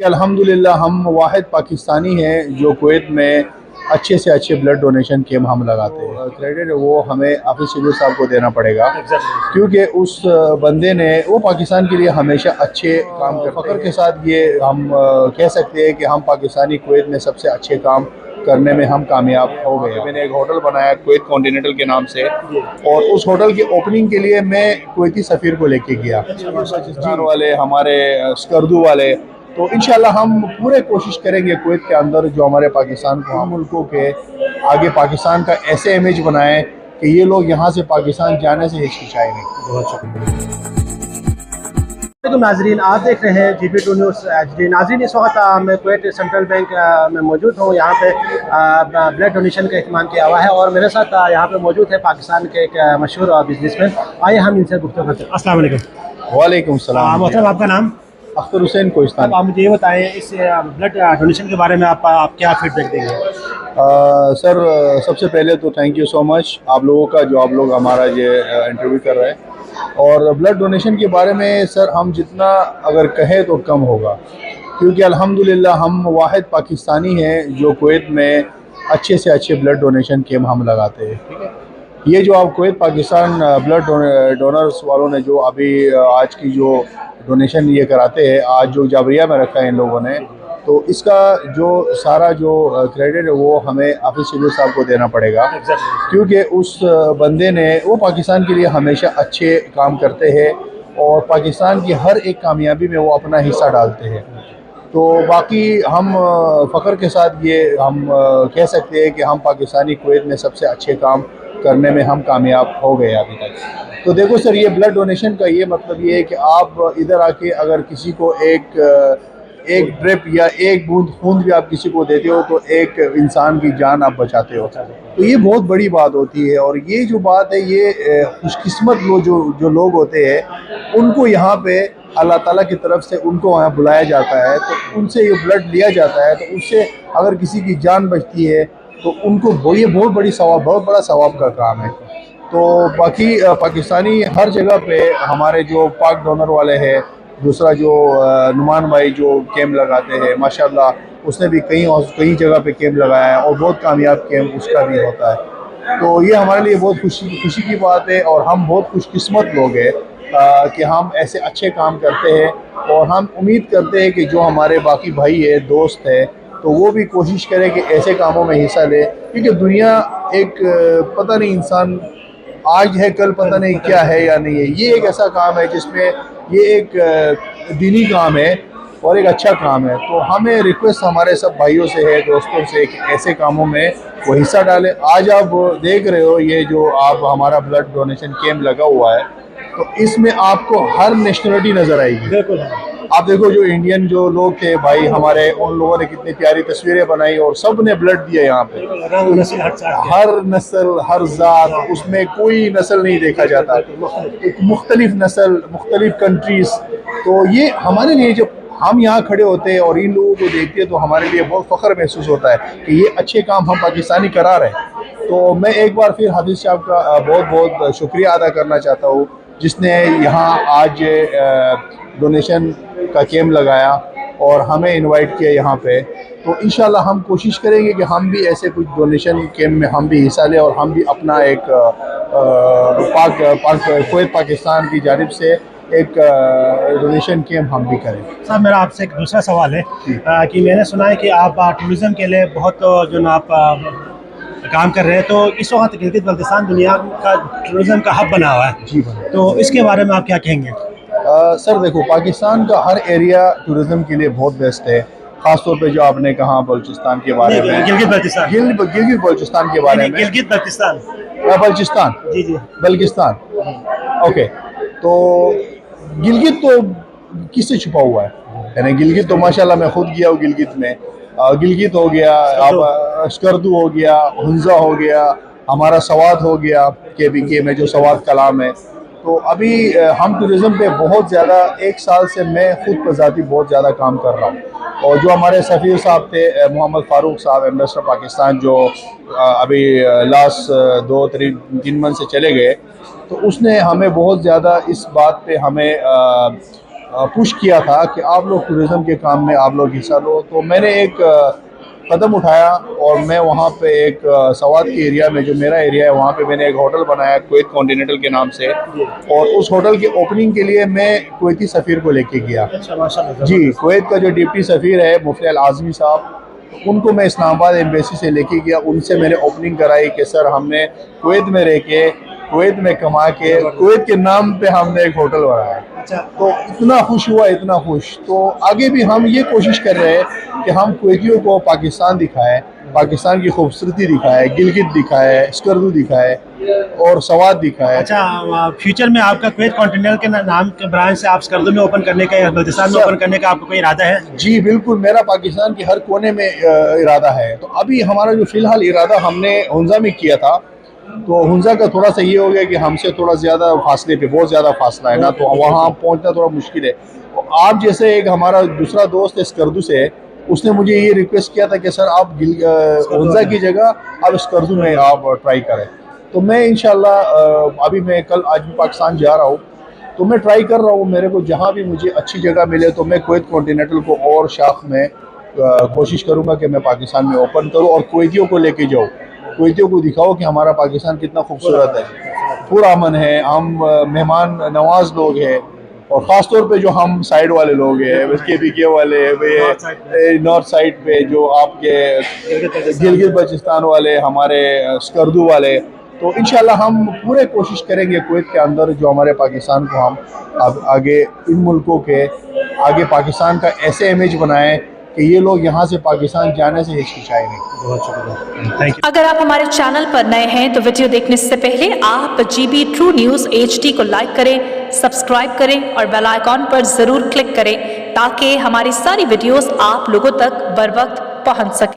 अल्हम्दुलिल्लाह हम वाहिद पाकिस्तानी हैं जो कुवैत में अच्छे से अच्छे ब्लड डोनेशन कैंप हम लगाते हैं। क्रेडिट वो हमें हाफिज़ शरीफ साहब को देना पड़ेगा क्योंकि उस बंदे ने वो पाकिस्तान के लिए हमेशा अच्छे काम करते हैं। फ़ख्र के साथ ये हम कह सकते हैं कि हम पाकिस्तानी कुवैत में सबसे अच्छे काम करने में हम कामयाब हो गए। मैंने एक होटल बनाया कुवैत कॉन्टिनेंटल के नाम से, और उस होटल की ओपनिंग के लिए मैं कुवैती सफ़ीर को लेके गया, बलूचिस्तान वाले, हमारे स्कर्दू वाले। तो इंशाल्लाह हम पूरे कोशिश करेंगे कुवैत के अंदर जो हमारे पाकिस्तान को, हम मुल्कों के आगे पाकिस्तान का ऐसे इमेज बनाएं कि ये लोग यहाँ से पाकिस्तान जाने से हिचकिचाए नहीं। बहुत शुक्रिया। तो नाजरीन, आप देख रहे हैं GP2 न्यूज़ HD। नाजरीन, इस वक्त मैं कुवैत सेंट्रल बैंक में मौजूद हूँ। यहाँ पे ब्लड डोनेशन का अहतमाम किया हुआ है और मेरे साथ यहाँ पे मौजूद है पाकिस्तान के एक मशहूर बिजनेसमैन। आइए हम इनसे गुफ्तगू करते हैं। अस्सलाम वालेकुम। वालेकुम सलाम। मोहतरम, आपका नाम? अख्तर हुसैन कोहिस्तानी। आप मुझे ये बताएं, इस ब्लड डोनेशन के बारे में आप क्या फीडबैक देंगे? सर, सबसे पहले तो थैंक यू सो मच आप लोगों का, जो आप लोग हमारा ये इंटरव्यू कर रहे हैं। और ब्लड डोनेशन के बारे में सर हम जितना अगर कहें तो कम होगा, क्योंकि अल्हम्दुलिल्लाह हम वाहिद पाकिस्तानी हैं जो कुवैत में अच्छे से अच्छे ब्लड डोनेशन कैंप हम लगाते हैं। ठीक है, ये जो आप कुवैत पाकिस्तान ब्लड डोनर्स वालों ने जो अभी आज की जो डोनेशन ये कराते हैं, आज जो जाबरिया में रखा है इन लोगों ने, तो इसका जो सारा जो क्रेडिट है वो हमें हाफिज़ शरीफ साहब को देना पड़ेगा क्योंकि उस बंदे ने, वो पाकिस्तान के लिए हमेशा अच्छे काम करते हैं और पाकिस्तान की हर एक कामयाबी में वो अपना हिस्सा डालते हैं। तो बाकी हम फ़ख्र के साथ ये हम कह सकते हैं कि हम पाकिस्तानी कुवैत में सबसे अच्छे काम करने में हम कामयाब हो गए अभी तक। तो देखो सर, ये ब्लड डोनेशन का ये मतलब ये है कि आप इधर आके अगर किसी को एक ड्रिप या एक बूंद खून भी आप किसी को देते हो तो एक इंसान की जान आप बचाते हो। तो ये बहुत बड़ी बात होती है, और ये जो बात है ये खुशकिस्मत लोग जो लोग होते हैं उनको यहाँ पे अल्लाह ताला की तरफ से उनको वहाँ बुलाया जाता है, तो उनसे ये ब्लड लिया जाता है। तो उससे अगर किसी की जान बचती है तो उनको ये बहुत बड़ा सवाब का काम है। तो बाकी पाकिस्तानी हर जगह पे हमारे जो पाक डोनर वाले हैं, दूसरा जो नुमान भाई जो कैंप लगाते हैं, माशाल्लाह उसने भी कई जगह पे कैंप लगाया है और बहुत कामयाब कैंप उसका भी होता है। तो ये हमारे लिए बहुत खुशी की बात है और हम बहुत खुशकिस्मत लोग हैं कि हम ऐसे अच्छे काम करते हैं। और हम उम्मीद करते हैं कि जो हमारे बाकी भाई है, दोस्त है, तो वो भी कोशिश करें कि ऐसे कामों में हिस्सा ले, क्योंकि दुनिया एक पता नहीं, इंसान आज है कल पता नहीं क्या है या नहीं है। ये एक ऐसा काम है जिसमें ये एक दीनी काम है और एक अच्छा काम है। तो हमें रिक्वेस्ट हमारे सब भाइयों से है, दोस्तों से, कि ऐसे कामों में वो हिस्सा डालें। आज आप देख रहे हो ये जो आप हमारा ब्लड डोनेशन कैंप लगा हुआ है, तो इसमें आपको हर नेशनलिटी नज़र आएगी। बिल्कुल। आप देखो जो इंडियन जो लोग थे भाई हमारे, उन लोगों ने कितनी प्यारी तस्वीरें बनाई और सब ने ब्लड दिया यहाँ पे। हर नस्ल, हर जात, उसमें कोई नस्ल नहीं देखा जाता, एक मुख्तलिफ नस्ल, मुख्तलिफ कंट्रीज। तो ये हमारे लिए, जब हम यहाँ खड़े होते हैं और इन लोगों को देखते हैं, तो हमारे लिए बहुत फ़ख्र महसूस होता है कि ये अच्छे काम हम पाकिस्तानी करा रहे हैं। तो मैं एक बार फिर हाफिज़ साहब का बहुत बहुत शुक्रिया अदा करना चाहता हूँ, जिसने यहाँ आज डोनेशन का कैंप लगाया और हमें इनवाइट किया यहाँ पे। तो इंशाल्लाह हम कोशिश करेंगे कि हम भी ऐसे कुछ डोनेशन कैंप में हम भी हिस्सा लें और हम भी अपना एक कुवैत पाकिस्तान की जानिब से एक डोनेशन कैंप हम भी करें। सर, मेरा आपसे एक दूसरा सवाल है कि मैंने सुना है कि आप टूरिज़म के लिए बहुत जो ना आप काम कर रहे हैं, तो इस वक्त गिलगित बल्तिस्तान दुनिया का टूरिज़म का हब बना हुआ है। जी, तो इसके बारे में आप क्या कहेंगे? सर देखो, पाकिस्तान का हर एरिया टूरिज़म के लिए बहुत बेस्ट है। ख़ास तौर पे जो आपने कहा बलूचिस्तान के बारे में, गिलगित बल्तिस्तान, गिलगित बल्तिस्तान के बारे में, गिलगित बल्तिस्तान, बलूचिस्तान, जी, बल्किस्तान। ओके, तो गिलगित तो किससे छुपा हुआ है? यानी गिलगित तो माशाल्लाह मैं खुद गया हूँ गिलगित में। गिलगित हो गया, आप स्कर्दू हो गया, हुंजा हो गया, हमारा सवात हो गया, KBK में जो सवात कलाम है। तो अभी हम टूरिज़म पे बहुत ज़्यादा, एक साल से मैं खुद बज़ाती बहुत ज़्यादा काम कर रहा हूँ। और जो हमारे सफ़ीर साहब थे मोहम्मद फ़ारूक साहब, एम्बेसडर पाकिस्तान, जो अभी लास्ट 2-3 मंथ से चले गए, तो उसने हमें बहुत ज़्यादा इस बात पे हमें पुश किया था कि आप लोग टूरिज़म के काम में आप लोग हिस्सा लो, तो मैंने एक कदम उठाया और मैं वहाँ पे एक सवात के एरिया में, जो मेरा एरिया है, वहाँ पे मैंने एक होटल बनाया कुवैत कॉन्टिनेंटल के नाम से, और उस होटल की ओपनिंग के लिए मैं कुवैती सफ़ीर को लेके गया। अच्छा, माशाल्लाह। जी, कुवैत का जो डिप्टी सफ़ीर है मुफ्ती अल आज़मी साहब, उनको मैं इस्लामाबाद एम्बेसी से लेके गया। उनसे मैंने ओपनिंग कराई कि सर हमने कुवैत में रह के, कुवैत में कमा के, कुवैत के नाम पे हमने एक होटल बनाया। अच्छा, तो इतना खुश हुआ, इतना खुश। तो आगे भी हम ये कोशिश कर रहे हैं कि हम कुवैतियों को पाकिस्तान दिखाएं, पाकिस्तान की खूबसूरती दिखाएं, गिलगित दिखाएं, स्कर्दू दिखाएं और सवात दिखाएं। अच्छा, फ्यूचर में आपका कुवैत कॉन्टिनेंटल के नाम के ब्रांच से आप स्कर्दू में ओपन करने का या बल्तिस्तान में ओपन करने का आपका कोई इरादा है? जी बिल्कुल, मेरा पाकिस्तान के हर कोने में इरादा है। तो अभी हमारा जो फ़िलहाल इरादा हमने हुंजा में किया था, तो हुंजा का थोड़ा सा ये हो गया कि हमसे थोड़ा ज़्यादा फासले पे, बहुत ज़्यादा फासला है ना, तो वहाँ पहुँचना थोड़ा मुश्किल है। तो आप जैसे एक हमारा दूसरा दोस्त है स्कर्दू से, उसने मुझे ये रिक्वेस्ट किया था कि सर आप हुंजा की जगह आप स्कर्दू में आप ट्राई करें। तो मैं इंशाल्लाह अभी मैं कल आज भी पाकिस्तान जा रहा हूँ, तो मैं ट्राई कर रहा हूँ। मेरे को जहाँ भी मुझे अच्छी जगह मिले तो मैं कुवैत कॉन्टिनेंटल को और शाख में कोशिश करूँगा कि मैं पाकिस्तान में ओपन करूँ और कुवैतियों को लेके जाऊँ, कुवैतियों को दिखाओ कि हमारा पाकिस्तान कितना खूबसूरत है, पुरअमन है, हम मेहमान नवाज लोग हैं, और ख़ास तौर पे जो हम साइड वाले लोग हैं, KPK वाले, वे नॉर्थ साइड पे जो आपके गिलगित बल्तिस्तान वाले, हमारे स्कर्दू वाले। तो इंशाल्लाह हम पूरे कोशिश करेंगे कुवैत के अंदर जो हमारे पाकिस्तान को हम आगे इन मुल्कों के आगे पाकिस्तान का ऐसे इमेज बनाएं कि ये लोग यहाँ से पाकिस्तान जाने से हिचकिचाए नहीं। बहुत शुक्रिया, थैंक यू। अगर आप हमारे चैनल पर नए हैं तो वीडियो देखने से पहले आप GB ट्रू न्यूज़ HD को लाइक करें, सब्सक्राइब करें और बेल आइकॉन पर ज़रूर क्लिक करें ताकि हमारी सारी वीडियोस आप लोगों तक बर वक्त पहुंच सके।